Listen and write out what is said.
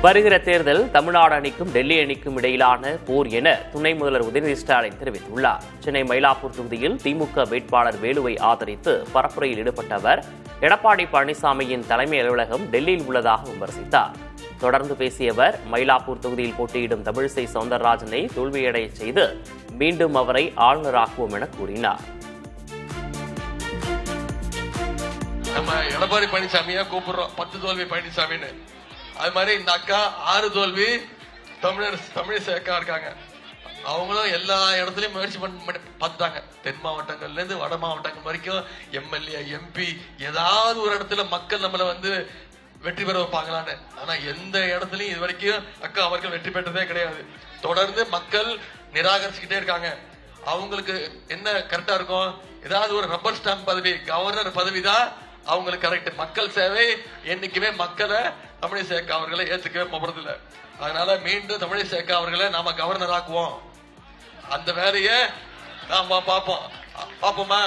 வருகிற தேர்தல் தமிழ்நாடு அணிக்கும் டெல்லி அணிக்கும் இடையிலான போர் என துணை முதல்வர் உதயநிதி ஸ்டாலின் தெரிவித்துள்ளார். சென்னை மயிலாப்பூர் தொகுதியில் திமுக வேட்பாளர் வேலுவை ஆதரித்து பரப்புரையில் ஈடுபட்ட அவர் எடப்பாடி பழனிசாமியின் தலைமை அலுவலகம் டெல்லியில் உள்ளதாக விமர்சித்தார். தொடர்ந்து பேசிய அவர் மயிலாப்பூர் தொகுதியில் போட்டியிடும் தமிழிசை சவுந்தரராஜனை தோல்வியடைய செய்து மீண்டும் அவரை ஆளுநராக்குவோம் என கூறினார். நம்ம எடப்பாடி பழனிசாமியா கூப்பிடுறோம் 10 தோல்வி பழனிசாமின்னு. அது மாதிரி இந்த அக்கா 6 தோல்வி தமிழிசை அக்கா இருக்காங்க. அவங்களும் எல்லா இடத்துலயும் முயற்சி பண்ணி பார்த்தாங்க. தென் மாவட்டங்கள்ல இருந்து வட மாவட்டங்கள் வரைக்கும் எம்எல்ஏ எம்பி ஏதாவது ஒரு இடத்துல மக்கள் நம்மள வெற்றி பெற வைப்பாங்களான்னு. ஆனா எந்த இடத்துலயும் இது வரைக்கும் அக்கா அவர்கள் வெற்றி பெற்றதே கிடையாது. தொடர்ந்து மக்கள் நிராகரிச்சுக்கிட்டே இருக்காங்க. அவங்களுக்கு என்ன கரெக்டா இருக்கும், ஏதாவது ஒரு ரப்பர் ஸ்டாம்ப் பதவி, கவர்னர் பதவி தான் அவங்களுக்கு கரெக்ட். மக்கள் சேவை என்னைக்குமே மக்களை தமிழிசை அக்கா அவர்களை ஏத்துக்கவே போறதில்லை. அதனால மீண்டும் தமிழிசை அக்கா அவர்களை நாம கவர்னர் ஆக்குவோம். அந்த வேலையை நாம பார்ப்போமா?